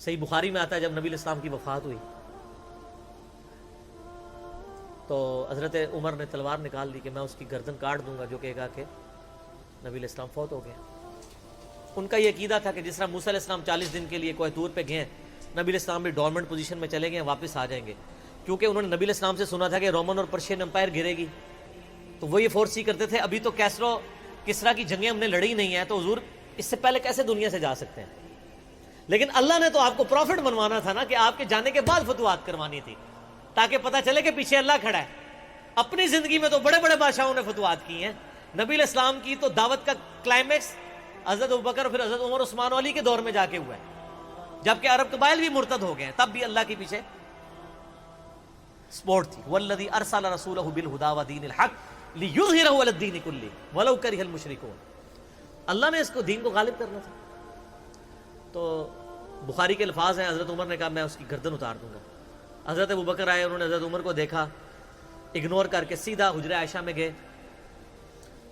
صحیح بخاری میں آتا ہے جب نبی علیہ السلام کی وفات ہوئی تو حضرت عمر نے تلوار نکال دی کہ میں اس کی گردن کاٹ دوں گا جو کہے گا کہ نبی علیہ السلام فوت ہو گئے۔ ان کا یہ عقیدہ تھا کہ جس طرح موسیٰ علیہ السلام 40 دن کے لیے کوہ طور پہ گئے، نبی علیہ السلام بھی ڈورمنٹ پوزیشن میں چلے گئے، واپس آ جائیں گے، کیونکہ انہوں نے نبی علیہ السلام سے سنا تھا کہ رومن اور پرشین امپائر گرے گی، تو وہ یہ فورسی کرتے تھے ابھی تو کیسرو کسرا کی جنگیں ہم نے لڑی نہیں ہیں، تو حضور اس سے پہلے کیسے دنیا سے جا سکتے ہیں؟ لیکن اللہ نے تو آپ کو پروفٹ بنوانا تھا نا، کہ آپ کے جانے کے بعد فتوحات کروانی تھی، تاکہ پتہ چلے کہ پیچھے اللہ کھڑا ہے۔ اپنی زندگی میں تو بڑے بڑے بادشاہوں نے فتوحات کی ہیں، نبی علیہ السلام کی تو دعوت کا کلائمیکس حضرت ابوبکر اور پھر حضرت عمر عثمان علی کے دور میں جا کے ہوا ہے، جبکہ عرب قبائل بھی مرتد ہو گئے ہیں، تب بھی اللہ کے پیچھے سپورٹ تھی۔ والذی ارسل رسولہ بالہدی ودین الحق لیظہرہ علی الدین کلہ ولو کرہ المشرکون، اللہ نے اس کو دین کو غالب کرنا تھا۔ تو بخاری کے الفاظ ہیں، حضرت عمر نے کہا میں اس کی گردن اتار دوں گا۔ حضرت ابوبکر آئے، انہوں نے حضرت عمر کو دیکھا، اگنور کر کے سیدھا حجرہ عائشہ میں گئے،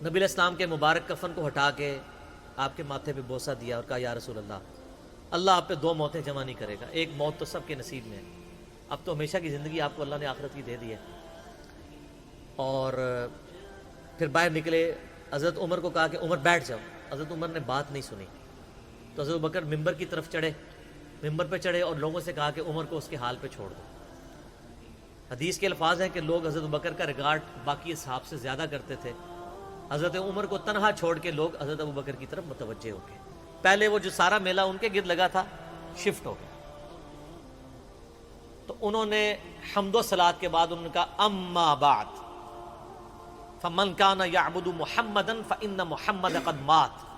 نبی علیہ السلام کے مبارک کفن کو ہٹا کے آپ کے ماتھے پہ بوسہ دیا اور کہا یا رسول اللہ آپ پہ 2 موتیں جمع نہیں کرے گا، ایک موت تو سب کے نصیب میں ہے، اب تو ہمیشہ کی زندگی آپ کو اللہ نے آخرت کی دے دی ہے۔ اور پھر باہر نکلے، حضرت عمر کو کہا کہ عمر بیٹھ جاؤ، حضرت عمر نے بات نہیں سنی، تو حضرت بکر ممبر کی طرف چڑھے، ممبر پہ چڑھے اور لوگوں سے کہا کہ عمر کو اس کے حال پہ چھوڑ دو۔ حدیث کے الفاظ ہیں کہ لوگ حضرت بکر کا ریگارڈ باقی اصحاب سے زیادہ کرتے تھے، حضرت عمر کو تنہا چھوڑ کے لوگ حضرت ابوبکر کی طرف متوجہ ہو گئے۔ پہلے وہ جو سارا میلہ ان کے گرد لگا تھا شفٹ ہو گیا، تو انہوں نے حمد و صلات کے بعد انہوں نے کہا اما بعد فمن کان یعبد محمدا فان محمد قد مات۔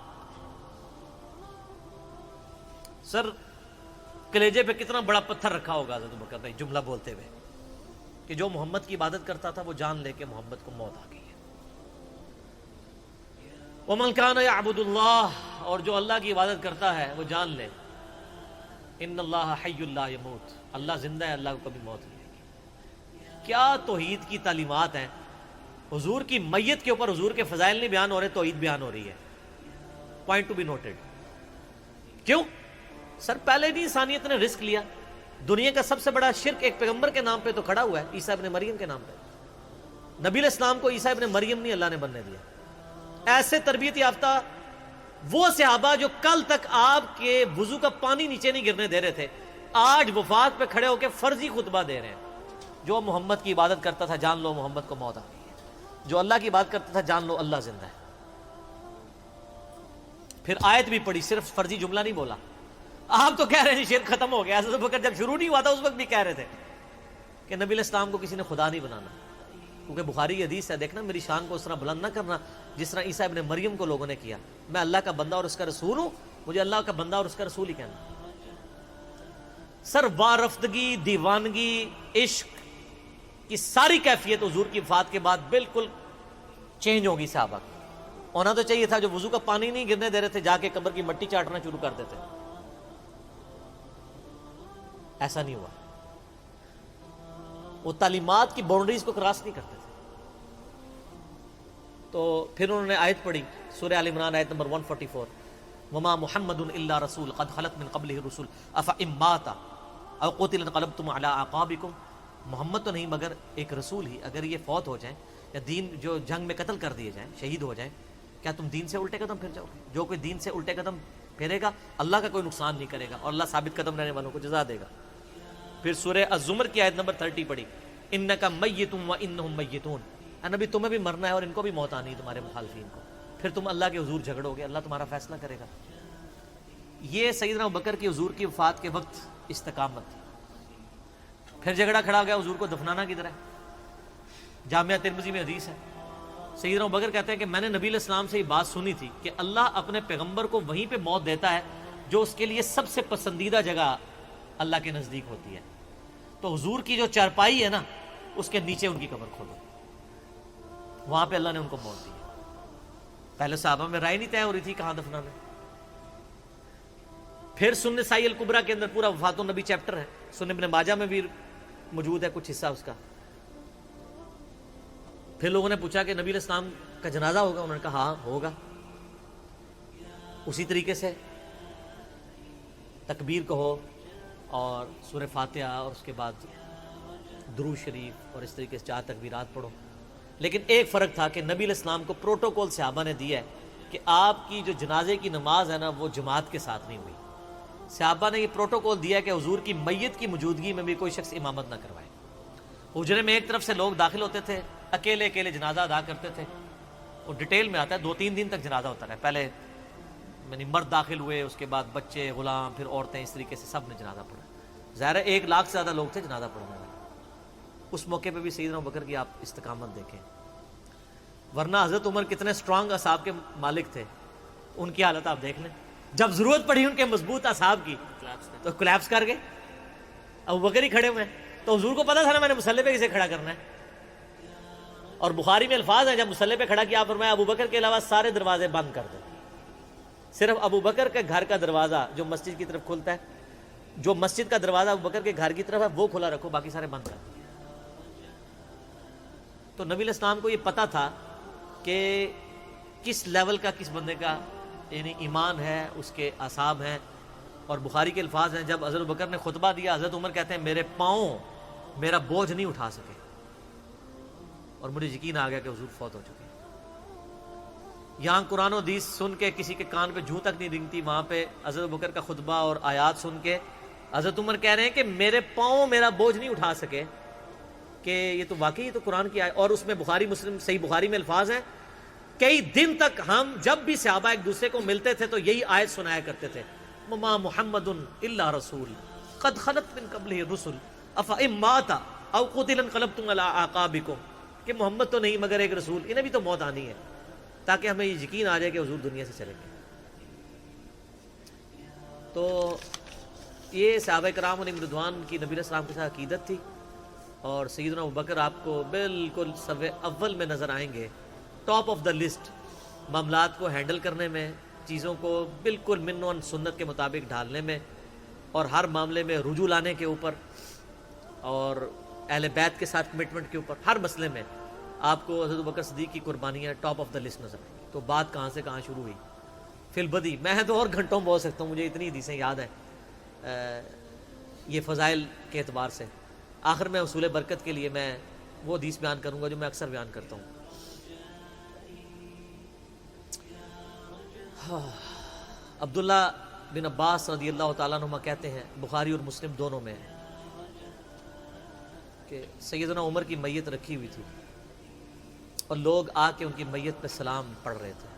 سر کلیجے پہ کتنا بڑا پتھر رکھا ہوگا حضرت ابوبکر نے جملہ بولتے ہوئے کہ جو محمد کی عبادت کرتا تھا وہ جان لے کہ محمد کو موت آ گئی ہے۔ ومن کان یعبد اللہ، اور جو اللہ کی عبادت کرتا ہے وہ جان لے ان اللہ حی لا یموت، اللہ زندہ ہے، اللہ کو کبھی موت نہیں آئے گی۔ کیا توحید کی تعلیمات ہیں! حضور کی میت کے اوپر حضور کے فضائل نہیں بیان ہو رہے، توحید بیان ہو رہی ہے۔ Point to be noted. کیوں؟ سر پہلے نہیں انسانیت نے رسک لیا، دنیا کا سب سے بڑا شرک ایک پیغمبر کے نام پہ تو کھڑا ہوا ہے، عیسیٰ ابن مریم کے نام پہ۔ نبی علیہ السلام کو عیسیٰ ابن مریم نہیں اللہ نے بننے دیا۔ ایسے تربیت یافتہ وہ صحابہ جو کل تک آپ کے وضو کا پانی نیچے نہیں گرنے دے رہے تھے، آج وفات پہ کھڑے ہو کے فرضی خطبہ دے رہے ہیں۔ جو محمد کی عبادت کرتا تھا جان لو محمد کو موت آ گئی ہے، جو اللہ کی عبادت کرتا تھا جان لو اللہ زندہ ہے۔ پھر آیت بھی پڑھی، صرف فرضی جملہ نہیں بولا۔ آپ تو کہہ رہے ہیں شرک ختم ہو گیا، حضرت ابوبکر جب شروع نہیں ہوا تھا اس وقت بھی کہہ رہے تھے کہ نبی علیہ السلام کو کسی نے خدا نہیں بنانا، کیونکہ بخاری کی حدیث ہے، دیکھنا میری شان کو اس طرح بلند نہ کرنا جس طرح عیسیٰ ابن مریم کو لوگوں نے کیا، میں اللہ کا بندہ اور اس کا رسول ہوں، مجھے اللہ کا بندہ اور اس کا رسول ہی کہنا۔ سر وارفتگی، دیوانگی، عشق کی ساری کیفیت حضور کی وفات کے بعد بالکل چینج ہوگی۔ صحابہ ہونا تو چاہیے تھا جو وضو کا پانی نہیں گرنے دے رہے تھے جا کے قبر کی مٹی چاٹنا شروع کر دیتے، ایسا نہیں ہوا۔ وہ تعلیمات کی باؤنڈریز کو کراس نہیں کرتے تھے۔ تو پھر انہوں نے آیت پڑھی، سورہ آل عمران آیت نمبر 144، وما محمد الا رسول قد خلت من قبلہ الرسل افئن مات او قتل انقلبتم علی اعقابکم، محمد تو نہیں مگر ایک رسول ہی، اگر یہ فوت ہو جائیں یا دین جو جنگ میں قتل کر دیے جائیں، شہید ہو جائیں، کیا تم دین سے الٹے قدم پھر جاؤ گے؟ جو کوئی دین سے الٹے قدم پھیرے گا اللہ کا کوئی نقصان نہیں کرے گا اور اللہ ثابت قدم رہنے والوں کو جزا دے گا۔ پھر سورہ الزمر کی آیت نمبر 30 پڑھی، انک میت وانہم میتون، اے نبی تمہیں بھی مرنا ہے اور ان کو بھی موت آنی ہے تمہارے مخالفین کو، پھر تم اللہ کے حضور جھگڑو گے، اللہ تمہارا فیصلہ کرے گا۔ یہ سیدنا ابوبکر کی حضور کی وفات کے وقت استقامت تھی۔ پھر جھگڑا کھڑا ہو گیا حضور کو دفنانا کدھر ہے؟ جامعہ ترمذی میں حدیث ہے، سیدنا ابوبکر کہتے ہیں کہ میں نے نبی علیہ السلام سے یہ بات سنی تھی کہ اللہ اپنے پیغمبر کو وہیں پہ موت دیتا ہے جو اس کے لیے سب سے پسندیدہ جگہ اللہ کے نزدیک ہوتی ہے، تو حضور کی جو چارپائی ہے نا اس کے نیچے ان کی قبر کھودو، وہاں پہ اللہ نے ان کو موت دی۔ پہلے صحابہ میں رائے نہیں طے ہو رہی تھی کہاں دفنانا۔ پھر سنن نسائی الکبریٰ کے اندر پورا وفات النبی چیپٹر ہے، سنن ابن ماجہ میں بھی موجود ہے کچھ حصہ اس کا۔ پھر لوگوں نے پوچھا کہ نبی علیہ السلام کا جنازہ ہوگا؟ انہوں نے کہا ہاں ہوگا۔ اسی طریقے سے تکبیر کہو، اور سورہ فاتحہ اور اس کے بعد درود شریف اور اس طریقے سے 4 تکبیرات پڑھو. لیکن ایک فرق تھا کہ نبی علیہ السلام کو پروٹوکول صحابہ نے دیا ہے کہ آپ کی جو جنازے کی نماز ہے نا وہ جماعت کے ساتھ نہیں ہوئی. صحابہ نے یہ پروٹوکول دیا کہ حضور کی میت کی موجودگی میں بھی کوئی شخص امامت نہ کروائے. حجرے میں ایک طرف سے لوگ داخل ہوتے تھے, اکیلے اکیلے جنازہ ادا کرتے تھے. وہ ڈیٹیل میں آتا ہے, 2-3 دن تک جنازہ ہوتا رہا. پہلے یعنی مرد داخل ہوئے, اس کے بعد بچے, غلام, پھر عورتیں, اس طریقے سے سب نے جنازہ پڑھا. ظاہر ہے 1 لاکھ سے زیادہ لوگ تھے جنازہ پڑھنے والے. اس موقع پہ بھی سیدنا ابوبکر کی آپ استقامت دیکھیں. ورنہ حضرت عمر کتنے سٹرانگ اصحاب کے مالک تھے, ان کی حالت آپ دیکھ لیں. جب ضرورت پڑی ان کے مضبوط اصحاب کی تو کولیپس کر گئے. ابوبکر ہی کھڑے ہوئے ہیں, تو حضور کو پتا تھا نا میں نے مصلی پہ کسے کھڑا کرنا ہے. اور بخاری میں الفاظ ہیں, جب مصلی پہ کھڑا کیا آپ فرمایا ابوبکر کے علاوہ سارے دروازے بند کر دو. صرف ابوبکر کے گھر کا دروازہ جو مسجد کی طرف کھلتا ہے, جو مسجد کا دروازہ ابوبکر کے گھر کی طرف ہے وہ کھلا رکھو, باقی سارے بند کر دو. تو نبی علیہ السلام کو یہ پتا تھا کہ کس لیول کا کس بندے کا یعنی ایمان ہے, اس کے اعصاب ہیں. اور بخاری کے الفاظ ہیں, جب حضرت ابوبکر نے خطبہ دیا, حضرت عمر کہتے ہیں میرے پاؤں میرا بوجھ نہیں اٹھا سکے, اور مجھے یقین آ گیا کہ حضور فوت ہو چکے. یہاں قرآن و حدیث سن کے کسی کے کان پہ جوں تک نہیں رنگتی, وہاں پہ حضرت ابوبکر کا خطبہ اور آیات سن کے حضرت عمر کہہ رہے ہیں کہ میرے پاؤں میرا بوجھ نہیں اٹھا سکے, کہ یہ تو واقعی تو قرآن کی آیت. اور اس میں بخاری مسلم صحیح بخاری میں الفاظ ہیں, کئی دن تک ہم جب بھی صحابہ ایک دوسرے کو ملتے تھے تو یہی آیت سنایا کرتے تھے, وما محمد الا رسول قد خلت من قبلہ الرسل افئن مات او قتل انقلبتم علی اعقابکم, کہ محمد تو نہیں مگر ایک رسول, انہیں بھی تو موت آنی ہے, تاکہ ہمیں یہ یقین آ جائے کہ حضور دنیا سے چلیں گے. تو یہ صحابہ کرام علیہم رضوان کی نبی علیہ السلام کے ساتھ عقیدت تھی. اور سیدنا ابوبکر آپ کو بالکل صف اول میں نظر آئیں گے, ٹاپ آف دا لسٹ, معاملات کو ہینڈل کرنے میں, چیزوں کو بالکل من و سنت کے مطابق ڈھالنے میں, اور ہر معاملے میں رجوع لانے کے اوپر, اور اہل بیت کے ساتھ کمٹمنٹ کے اوپر, ہر مسئلے میں آپ کو حضرت ابوبکر صدیق کی قربانیاں ٹاپ آف دا لسٹ نظر آئیں گی. تو بات کہاں سے کہاں شروع ہوئی, فی البدی. میں تو اور گھنٹوں بول سکتا ہوں, مجھے اتنی حدیثیں یاد ہیں یہ فضائل کے اعتبار سے. آخر میں حصول برکت کے لیے میں وہ حدیث بیان کروں گا جو میں اکثر بیان کرتا ہوں. عبداللہ بن عباس رضی اللہ تعالیٰ عنہما کہتے ہیں, بخاری اور مسلم دونوں میں, کہ سیدنا عمر کی میت رکھی ہوئی تھی اور لوگ آ کے ان کی میت پہ سلام پڑھ رہے تھے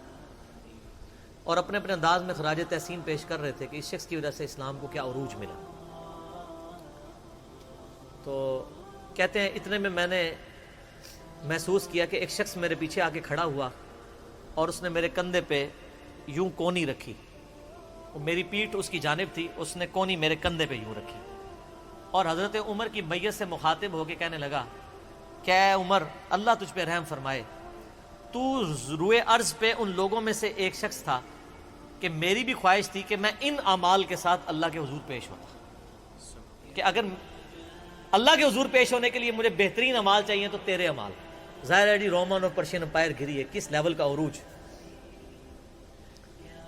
اور اپنے اپنے انداز میں خراج تحسین پیش کر رہے تھے کہ اس شخص کی وجہ سے اسلام کو کیا عروج ملا. تو کہتے ہیں اتنے میں نے محسوس کیا کہ ایک شخص میرے پیچھے آ کے کھڑا ہوا اور اس نے میرے کندھے پہ یوں کونی رکھی, میری پیٹھ اس کی جانب تھی, اس نے کونی میرے کندھے پہ یوں رکھی, اور حضرت عمر کی میت سے مخاطب ہو کے کہنے لگا کہ اے عمر اللہ تجھ پہ رحم فرمائے, تو روئے ارض پہ ان لوگوں میں سے ایک شخص تھا کہ میری بھی خواہش تھی کہ میں ان اعمال کے ساتھ اللہ کے حضور پیش ہوتا, کہ اگر اللہ کے حضور پیش ہونے کے لیے مجھے بہترین اعمال چاہیے تو تیرے اعمال. ظاہر ہے رومن اور پرشین امپائر گری ہے, کس لیول کا عروج.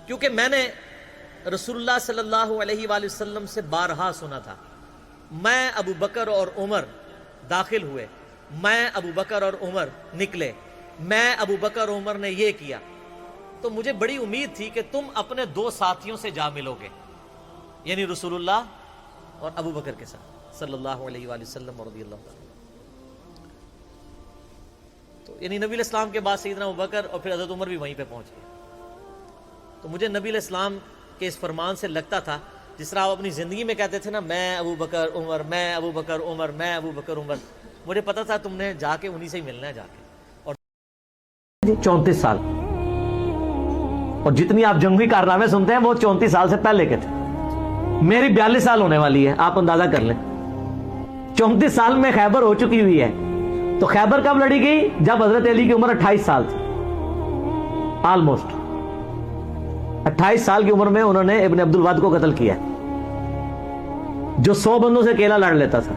کیونکہ میں نے رسول اللہ صلی اللہ علیہ وآلہ وسلم سے بارہا سنا تھا, میں ابو بکر اور عمر داخل ہوئے, میں ابو بکر اور عمر نکلے, میں ابو بکر اور عمر نے یہ کیا. تو مجھے بڑی امید تھی کہ تم اپنے 2 ساتھیوں سے جا ملو گے, یعنی رسول اللہ اور ابو بکر کے ساتھ صلی اللہ علیہ وآلہ وسلم رضی اللہ عنہ. تو یعنی نبی علیہ السلام کے بعد سیدنا ابو بکر اور پھر حضرت عمر بھی وہیں پہ پہنچ گئے. تو مجھے نبی علیہ السلام کے اس فرمان سے لگتا تھا جس طرح آپ اپنی زندگی میں کہتے تھے نا, میں ابو بکر عمر, میں ابو بکر عمر, میں ابو بکر عمر, مجھے پتا تھا تم نے جا کے انہی سے ہی ملنا ہے جا کے. اور 34 سال, اور جتنی آپ جنگی کارنامے سنتے ہیں وہ 34 سال سے پہلے کے تھے. میری 42 سال ہونے والی ہے, آپ اندازہ کر لیں. 34 سال میں خیبر ہو چکی ہوئی ہے. تو خیبر کب لڑی گئی؟ جب حضرت علی کی عمر 28 سال تھی, آلموسٹ 28 سال کی عمر میں انہوں نے ابن عبد الواد کو قتل کیا, جو 100 بندوں سے اکیلا لڑ لیتا تھا.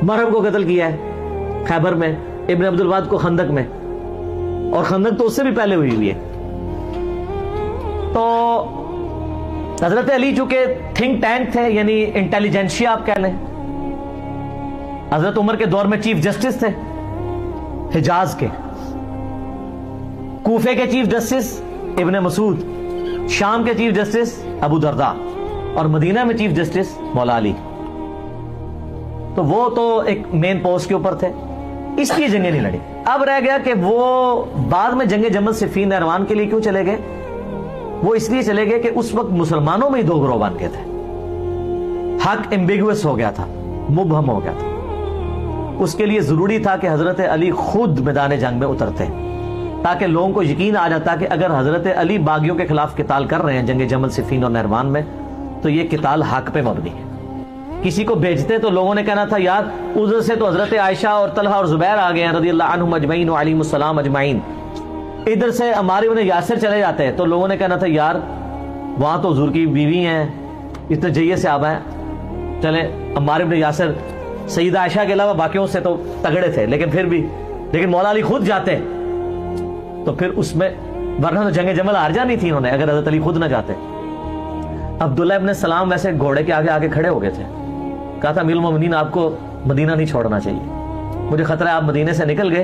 مرہم کو قتل کیا ہے خیبر میں, ابن عبد الواد کو خندق میں, اور خندق تو اس سے بھی پہلے ہوئی ہے. تو حضرت علی چونکہ تھنک ٹینک تھے، یعنی انٹیلیجنشیا آپ کہہ لیں. حضرت عمر کے دور میں چیف جسٹس تھے حجاز کے، کوفے کے چیف جسٹس ابن مسعود، شام کے چیف جسٹس ابو درداء، اور مدینہ میں چیف جسٹس مولا علی. تو وہ تو ایک مین پوسٹ کے اوپر تھے، اس لیے جنگیں نہیں لڑی. اب رہ گیا کہ وہ بعد میں جنگ جمل صفین نہروان کے لیے کیوں چلے گئے؟ وہ اس لیے چلے گئے کہ اس وقت مسلمانوں میں ہی دو گروہ بن گئے تھے، حق ایمبیگوس ہو گیا تھا، مبہم ہو گیا تھا. اس کے لیے ضروری تھا کہ حضرت علی خود میدان جنگ میں اترتے تاکہ لوگوں کو یقین آ جاتا کہ اگر حضرت علی باغیوں کے خلاف قتال کر رہے ہیں جنگ جمل صفین اور نہروان میں تو یہ قتال حق پہ مبنی ہے. کسی کو بھیجتے تو لوگوں نے کہنا تھا یار ادھر سے تو حضرت عائشہ اور طلحہ اور زبیر آ گئے ہیں رضی اللہ عنہم اجمعین وعلیہم السلام اجمعین، ادھر سے عمار بن یاسر چلے جاتے ہیں تو لوگوں نے کہنا تھا یار وہاں تو حضور کی بیوی ہیں، اتنے جیے سے آبا ہیں، چلے عمار بن یاسر سیدہ عائشہ کے علاوہ باقیوں سے تو تگڑے تھے لیکن مولا علی خود جاتے تو پھر اس میں، ورنہ تو جنگ جمل ہار جانی تھی انہوں نے اگر حضرت علی خود نہ جاتے. عبداللہ ابن سلام ویسے گھوڑے کے آگے کھڑے ہو گئے تھے، کہا تھا امیر المومنین آپ کو مدینہ نہیں چھوڑنا چاہیے، مجھے خطرہ ہے آپ مدینے سے نکل گئے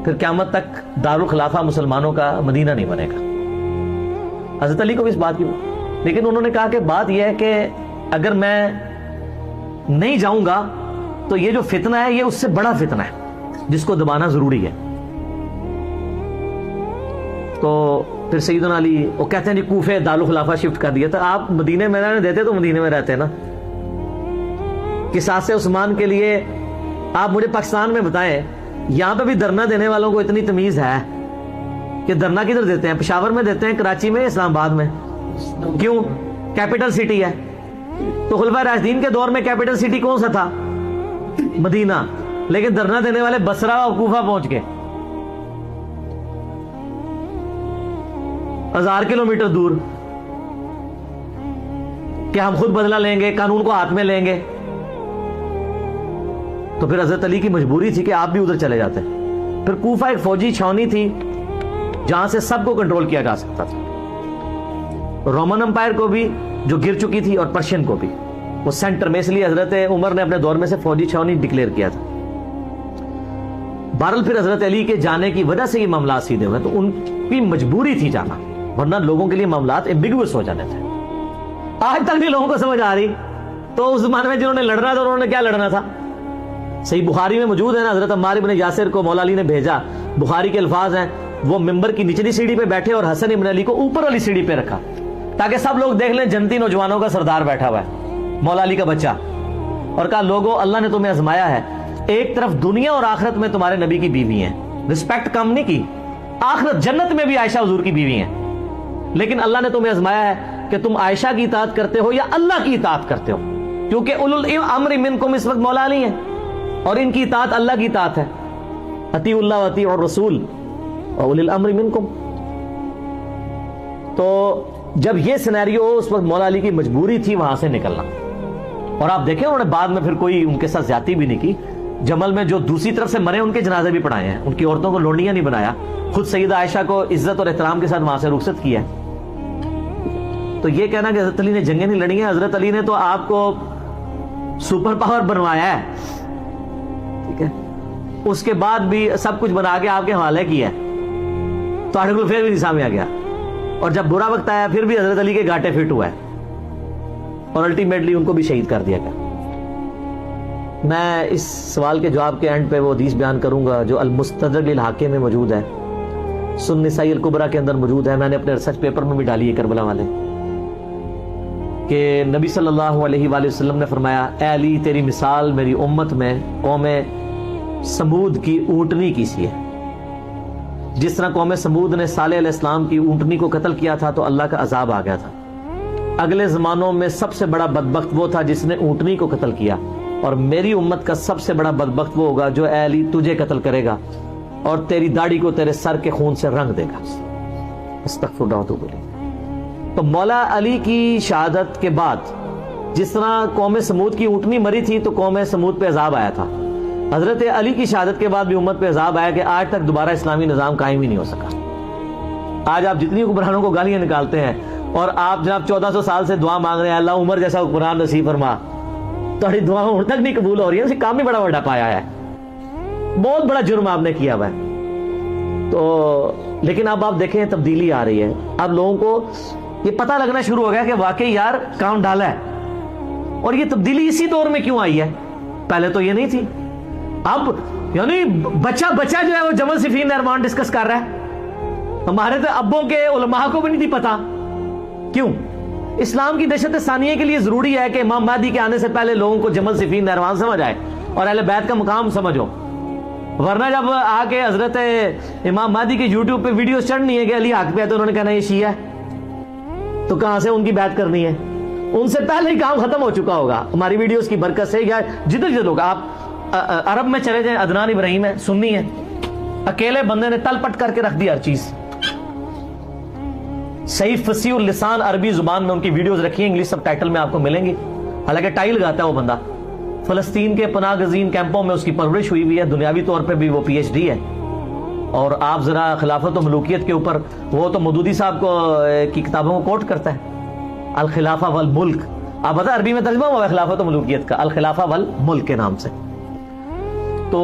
پھر قیامت تک دارالخلافہ مسلمانوں کا مدینہ نہیں بنے گا. حضرت علی کو بھی اس بات کی، لیکن انہوں نے کہا کہ بات یہ ہے کہ اگر میں نہیں جاؤں گا تو یہ جو فتنہ ہے یہ اس سے بڑا فتنہ ہے جس کو دبانا ضروری ہے. تو پھر سیدنا علی وہ کہتے ہیں جی کوفے دارالخلافہ شفٹ کر دیا تھا، آپ مدینے میں رہنے دیتے تو مدینے میں رہتے نا. قصاص عثمان کے لیے آپ مجھے پاکستان میں بتائیں یہاں پہ بھی دھرنا دینے والوں کو اتنی تمیز ہے کہ دھرنا کدھر دیتے ہیں؟ پشاور میں دیتے ہیں، کراچی میں، اسلام آباد میں. کیوں؟ کیپٹل سٹی ہے. تو خلفائے راشدین کے دور میں کیپٹل سٹی کون سا تھا؟ مدینہ. لیکن دھرنا دینے والے بصرہ اور کوفہ پہنچ گئے 1000 کلومیٹر دور کہ ہم خود بدلہ لیں گے، قانون کو ہاتھ میں لیں گے. تو پھر حضرت علی کی مجبوری تھی کہ آپ بھی ادھر چلے جاتے. پھر کوفہ ایک فوجی چھاونی تھی جہاں سے سب کو کنٹرول کیا جا سکتا تھا، رومن امپائر کو بھی جو گر چکی تھی اور پرشین کو بھی. وہ سینٹر میں، اس لیے حضرت عمر نے اپنے دور میں سے فوجی چھاونی ڈکلیئر کیا تھا. بہرحال پھر حضرت علی کے جانے کی وجہ سے یہ معاملات سیدھے ہوئے، تو ان کی مجبوری تھی جانا، ورنہ لوگوں کے لیے معاملات ایمبیگوس ہو جانے تھے. آج تک بھی لوگوں کو سمجھ آ رہی. تو اس زمانے میں جنہوں نے لڑنا تھا انہوں نے کیا لڑنا تھا؟ صحیح بخاری میں موجود ہے نا، حضرت عمار بن یاسر کو مولا علی نے بھیجا. بخاری کے الفاظ ہیں، وہ ممبر کی نچلی سیڑھی پہ بیٹھے اور حسن ابن علی کو اوپر والی سیڑھی پہ رکھا تاکہ سب لوگ دیکھ لیں جنتی نوجوانوں کا سردار بیٹھا ہوا ہے، مولا علی کا بچہ. اور کہا لوگوں اللہ نے تمہیں آزمایا ہے، ایک طرف دنیا اور آخرت میں تمہارے نبی کی بیوی ہیں، رسپیکٹ کم نہیں کی، آخرت جنت میں بھی عائشہ حضور کی بیوی ہیں، لیکن اللہ نے تمہیں آزمایا ہے کہ تم عائشہ کی اطاعت کرتے ہو یا اللہ کی اطاعت کرتے ہو، کیونکہ اولو الامر منکم اس وقت مولا علی ہیں اور ان کی اطاعت اللہ کی اطاعت ہے. اطیعوا اللہ واطیعوا الرسول واولی الامر منکم. تو جب یہ سینیریو اس وقت مولا علی کی مجبوری تھی وہاں سے نکلنا. اور آپ دیکھیں انہوں نے بعد میں پھر کوئی ان کے ساتھ زیادتی بھی نہیں کی. جمل میں جو دوسری طرف سے مرے ان کے جنازے بھی پڑھائے ہیں، ان کی عورتوں کو لونڈیاں نہیں بنایا، خود سیدہ عائشہ کو عزت اور احترام کے ساتھ وہاں سے رخصت کیا. تو یہ کہنا کہ حضرت علی نے جنگیں نہیں لڑی ہیں، حضرت علی نے تو آپ کو سپر پاور بنوایا ہے، ٹھیک ہے، اس کے بعد بھی سب کچھ بنا کے آپ کے حوالے کیا ہے، تو آرٹیکل پھر بھی نہیں سامنے آ گیا. اور جب برا وقت آیا پھر بھی حضرت علی کے گھاٹے فٹ ہوا ہے اور الٹیمیٹلی ان کو بھی شہید کر دیا گیا. میں اس سوال کے جواب کے اینڈ پہ وہ حدیث بیان کروں گا جو المستدرک للحاکم میں موجود ہے، سنن نسائی الکبریٰ کے اندر موجود ہے. میں نے اپنے ریسرچ پیپر میں بھی ڈالی ہے کربلا والے، کہ نبی صلی اللہ علیہ وآلہ وسلم نے فرمایا اے علی تیری مثال میری امت میں قوم سمود کی اونٹنی کی سی ہے. جس طرح قوم سمود نے صالح علیہ السلام کی اونٹنی کو قتل کیا تھا تو اللہ کا عذاب آ گیا تھا. اگلے زمانوں میں سب سے بڑا بدبخت وہ تھا جس نے اونٹنی کو قتل کیا، اور میری امت کا سب سے بڑا بدبخت وہ ہوگا جو اے علی تجھے قتل کرے گا اور تیری داڑھی کو تیرے سر کے خون سے رنگ دے گا. استغفر اللہ تو بولے. تو مولا علی کی شہادت کے بعد جس طرح قوم سمود کی اونٹنی مری تھی تو قوم سمود پہ عذاب آیا تھا، حضرت علی کی شہادت کے بعد بھی امت پہ عذاب آیا کہ آج تک دوبارہ اسلامی نظام قائم ہی نہیں ہو سکا. آج آپ جتنی حکمرانوں کو گالیاں نکالتے ہیں اور آپ جناب 1400 سال سے دعا مانگ رہے ہیں اللہ عمر جیسا قرآن نصیب فرما، تمہاری دعا ہوں تک نہیں قبول ہو رہی ہے، اسی کام بھی بڑا بڑا پایا ہے، بہت بڑا جرم آپ نے کیا ہوا ہے۔ تو لیکن اب آپ دیکھیں تبدیلی آ رہی ہے، اب لوگوں کو یہ پتہ لگنا شروع ہو گیا کہ واقعی یار کام ڈالا ہے، اور یہ تبدیلی اسی دور میں کیوں آئی ہے، پہلے تو یہ نہیں تھی۔ اب یعنی بچہ جو ہے وہ جمل صفین نہروان ڈسکس کر رہا ہے، ہمارے تو ابوں کے علماء کو بھی نہیں تھی پتا۔ کیوں؟ اسلام کی دہشت ثانیہ کے لیے ضروری ہے کہ امام مہدی کے آنے سے پہلے لوگوں کو جمل صفین نہروان سمجھ آئے اور اہل بیت کا مقام سمجھو، ورنہ جب آ کے حضرت امام مہدی کے یوٹیوب پہ ویڈیوز چڑھنی ہے کہ علی حق پہ ہے تو انہوں نے کہنا یہ شیعہ ہے، تو کہاں سے ان کی بیعت کرنی ہے؟ ان سے پہلے ہی کام ختم ہو چکا ہوگا ہماری ویڈیوز کی برکت سے۔ یا جدھر لوگ آپ عرب میں چلے جائیں، عدنان ابراہیم ہے، سنی ہے، اکیلے بندے نے تل پٹ کر کے رکھ دی ہر چیز، صحیح فصیح اللسان عربی زبان میں ان کی ویڈیوز رکھی ہیں، انگلش سب ٹائٹل میں آپ کو ملیں گی، حالانکہ ٹائی لگاتا ہے وہ بندہ۔ فلسطین کے پناہ گزین کیمپوں میں اس کی پرورش ہوئی ہوئی ہے، دنیاوی طور پہ بھی وہ پی ایچ ڈی ہے۔ اور آپ ذرا خلافت و ملوکیت کے اوپر، وہ تو مودودی صاحب کو کی کتابوں کو کوٹ کرتا ہے، الخلافہ والملک، آپ بتا عربی میں ترجمہ ہوا ہے خلافت و ملوکیت کا الخلافہ والملک کے نام سے۔ تو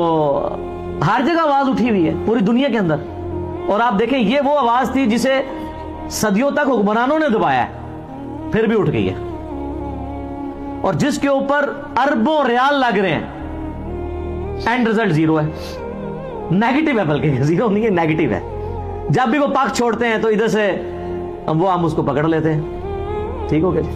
ہر جگہ آواز اٹھی ہوئی ہے پوری دنیا کے اندر، اور آپ دیکھیں یہ وہ آواز تھی جسے صدیوں تک حکمرانوں نے دبایا ہے، پھر بھی اٹھ گئی ہے، اور جس کے اوپر اربوں ریال لگ رہے ہیں، اینڈ رزلٹ زیرو ہے، نیگیٹو ہے، بلکہ زیرو نہیں ہے، نیگیٹو ہے۔ جب بھی وہ پاک چھوڑتے ہیں تو ادھر سے وہ ہم اس کو پکڑ لیتے ہیں۔ ٹھیک ہو گیا جی؟